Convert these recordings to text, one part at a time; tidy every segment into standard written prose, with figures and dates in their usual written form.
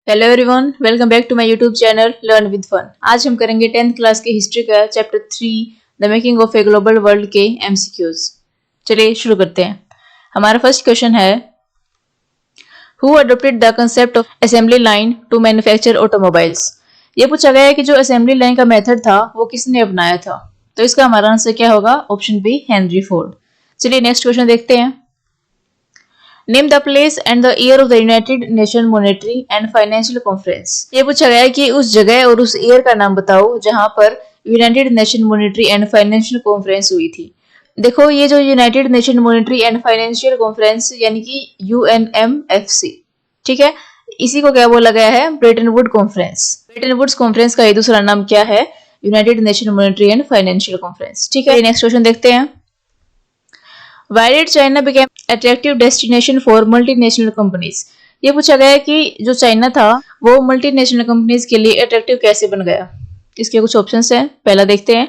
Hello everyone, welcome back to my YouTube channel learn with fun. आज हम करेंगे 10th class की history का chapter 3 the making of a global world के MCQs. चलिए शुरू करते हैं। हमारा फर्स्ट क्वेश्चन है, who adopted the concept of assembly line to manufacture automobiles. ये पूछा गया है कि जो असेंबली लाइन का मेथड था वो किसने अपनाया था। तो इसका हमारा आंसर क्या होगा? Option B, Henry Ford. चलिए नेक्स्ट क्वेश्चन देखते हैं। Name the place and the year of the United Nation Monetary and Financial Conference. ये पूछा गया है कि उस जगह और उस ईयर का नाम बताओ जहां पर United Nation Monetary and Financial conference हुई थी। देखो, ये जो United Nation Monetary and Financial conference यानी कि UNMFC, ठीक है, इसी को क्या बोला गया है? Bretton Wood conference. Bretton Woods conference का ये दूसरा नाम क्या है? United Nation Monetary and Financial Conference. ठीक है, नेक्स्ट क्वेश्चन देखते हैं। Why did China became attractive destination for multinational companies? ये पूछा गया है कि जो चाइना था वो मल्टीनेशनल कंपनीज के लिए अट्रैक्टिव कैसे बन गया। इसके कुछ ऑप्शंस हैं, पहला देखते हैं।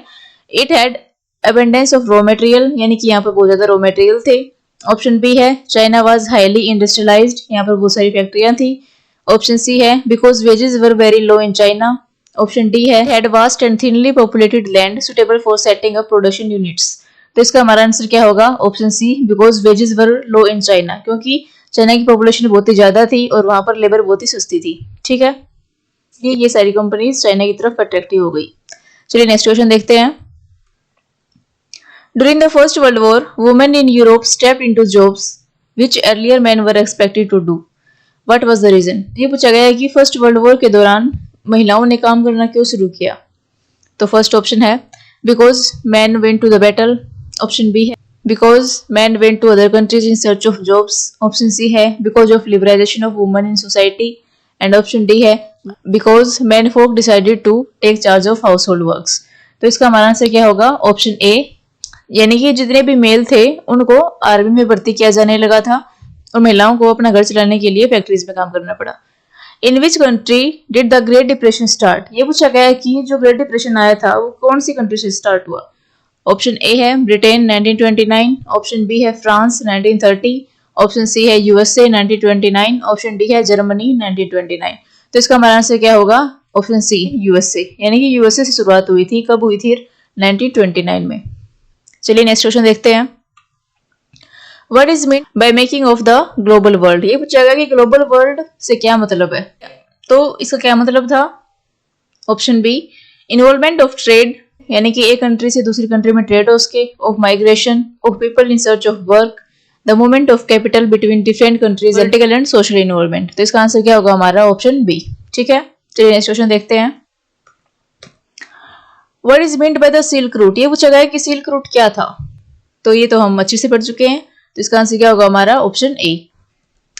It had abundance of raw material, यानी कि यहाँ पर बहुत ज्यादा रॉ मटेरियल थे। ऑप्शन बी है चाइना वाज हाईली इंडस्ट्रियलाइज्ड, यहाँ पर बहुत सारी फैक्ट्रियां थी। ऑप्शन सी है because wages were very low in China. Option D है had vast and thinly populated land suitable for setting up production units. तो इसका हमारा आंसर क्या होगा? Option C, because wages were low in China, क्योंकि China की population बहुत ही ज्यादा थी और वहां पर लेबर बहुत ही सस्ती थी। ठीक है, ये सारी कंपनीज चाइना की तरफ अट्रैक्टिव हो गई। चलिए नेक्स्ट क्वेश्चन देखते हैं। During the First World War women in Europe stepped into jobs which earlier men were expected to do. What was the reason? ये पूछा गया है कि फर्स्ट वर्ल्ड वॉर के दौरान महिलाओं ने काम करना क्यों शुरू किया। तो फर्स्ट ऑप्शन है because man went to the battle. Option B है because man went to other countries in search of jobs. Option C है because of liberalization of women in society. And option D है because man folk decided to take charge of household works. तो इसका हमारा answer क्या होगा? Option ए, यानी कि जितने भी मेल थे उनको आर्मी में भर्ती किया जाने लगा था और महिलाओं को अपना घर चलाने के लिए फैक्ट्रीज में काम करना पड़ा। In which country did the great depression start? ये पूछा गया है कि जो ग्रेट डिप्रेशन आया था वो कौन सी कंट्री से स्टार्ट हुआ। ऑप्शन ए है ब्रिटेन 1929, ऑप्शन बी है फ्रांस 1930, ऑप्शन सी है USA 1929, ऑप्शन डी है जर्मनी 1929। तो इसका हमारा आंसर क्या होगा? ऑप्शन सी, USA, यानी कि USA से शुरुआत हुई थी। कब हुई थी? 1929 में। चलिए नेक्स्ट क्वेश्चन देखते हैं। What is mean by making of the global world? ये पूछा गया कि ग्लोबल वर्ल्ड से क्या मतलब है। तो इसका क्या मतलब था? Option B, involvement of trade, यानी कि एक कंट्री से दूसरी कंट्री में ट्रेड हो उसके, of migration, of people in search of work, the movement of capital between different countries, political and social involvement. तो इसका आंसर क्या होगा हमारा? Option B. ठीक है, चलिए नेक्स्ट क्वेश्चन देखते हैं। What is meant by the silk route? ये पूछा गया है कि सिल्क रूट क्या था। तो ये तो हम अच्छे से पढ़ चुके हैं। तो इसका आंसर क्या होगा हमारा? Option A.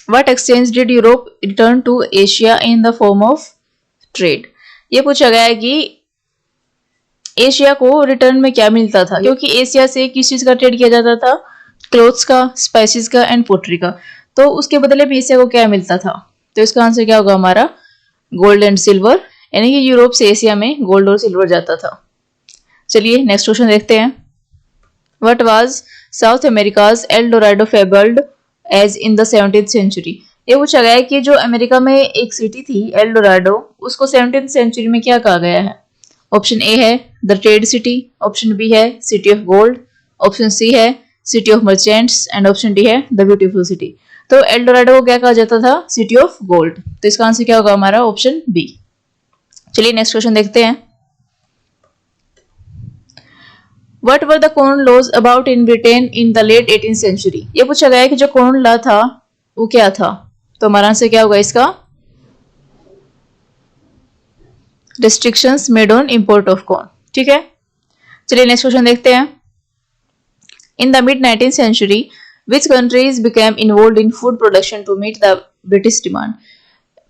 What exchange did Europe return to Asia in the form of trade? ये पूछा गया है कि एशिया को रिटर्न में क्या मिलता था, क्योंकि एशिया से किस चीज का ट्रेड किया जाता था? क्लोथ्स का, स्पाइसेस का एंड पोट्री का। तो उसके बदले में एशिया को क्या मिलता था? तो इसका आंसर क्या होगा हमारा? गोल्ड एंड सिल्वर, यानी कि यूरोप से एशिया में गोल्ड और सिल्वर जाता था। चलिए नेक्स्ट क्वेश्चन देखते हैं। What was South America's El Dorado fabled as in the 17th century? ये पूछा गया है कि जो अमेरिका में एक सिटी थी एल डोराडो, उसको 17th सेंचुरी में क्या कहा गया है। ऑप्शन ए है the trade city, option B है city of gold, option C है city of merchants and option D है द ब्यूटीफुल सिटी। तो एल डोराडो को क्या कहा जाता था? City of gold. तो इसका आंसर क्या होगा हमारा? Option B. चलिए नेक्स्ट क्वेश्चन देखते हैं। What were the common laws about in Britain in the late 18th century? ये पूछा गया है कि जो कॉमन लॉ था वो क्या था। तो हमारा आंसर क्या होगा इसका? Restrictions made on import of corn। ठीक है, चलिए नेक्स्ट क्वेश्चन देखते हैं। In the mid 19th century, which countries became involved in food production to meet the British demand?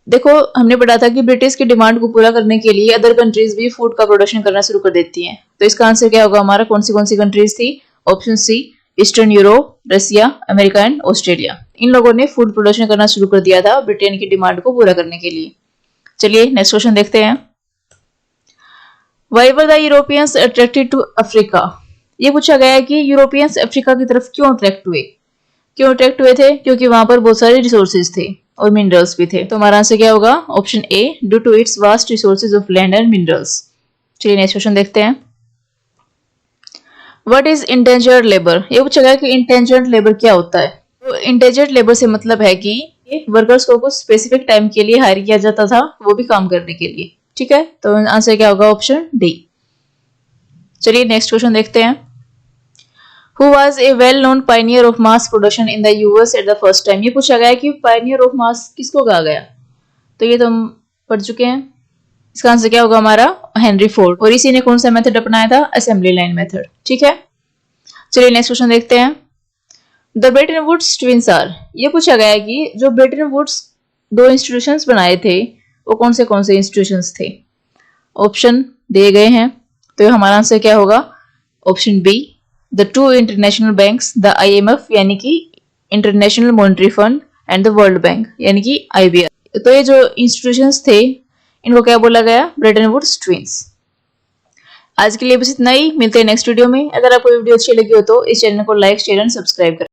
देखो, हमने पढ़ा था कि ब्रिटिश की डिमांड को पूरा करने के लिए अदर कंट्रीज भी फूड का प्रोडक्शन करना शुरू कर देती हैं। तो इसका आंसर क्या होगा हमारा? कौन सी कंट्रीज थी? Option C, Eastern Europe, Russia, America and Australia. इन लोगों ने फूड प्रोडक्शन करना शुरू कर दिया था ब्रिटेन की डिमांड को पूरा करने के लिए। चलिए नेक्स्ट क्वेश्चन देखते हैं। Why were the Europeans attracted to Africa? ये पूछा गया है कि यूरोपियंस अफ्रीका की तरफ क्यों अट्रैक्ट हुए। क्यों अट्रैक्ट हुए थे? क्योंकि वहां पर बहुत सारे रिसोर्सेज थे। और मिनरल्स भी थे। तो हमारा आंसर क्या होगा? Option A, due to its vast resources of land and minerals. चलिए नेक्स्ट क्वेश्चन देखते हैं। What is indentured labour? ये पूछा गया कि इंडेंजर्ड लेबर क्या होता है। तो इंडेंजर्ड लेबर से मतलब है कि वर्कर्स को कुछ स्पेसिफिक टाइम के लिए हायर किया जाता था, वो भी काम करने के लिए। ठीक है, तो आंसर क्या होगा? Option D. चलिए नेक्स्ट क्वेश्चन देखते हैं। Who was a well-known pioneer of mass production in the US at the first time? ये पूछा गया कि pioneer of mass किसको कहा गया? तो ये तो हम पढ़ चुके हैं। इसका आंसर क्या होगा हमारा? Henry Ford. और इसी ने कौन सा मेथड अपनाया था? Assembly line method. ठीक है, चलिए नेक्स्ट क्वेश्चन देखते हैं। The Bretton Woods twins are, ये पूछा गया है कि जो ब्रेटन वुड्स दो इंस्टीट्यूशंस बनाए थे वो कौन से इंस्टीट्यूशंस थे? ऑप्शन दिए गए हैं, तो हमारा आंसर क्या होगा? Option B, the two international banks, the IMF यानी कि international monetary fund and the world bank यानी कि IBR। तो ये जो इंस्टीट्यूशंस थे इनको क्या बोला गया? Bretton Woods twins. आज के लिए बस इतना ही, मिलते हैं नेक्स्ट वीडियो में। अगर आपको वीडियो अच्छी लगी हो तो इस चैनल को लाइक, शेयर एंड सब्सक्राइब करें।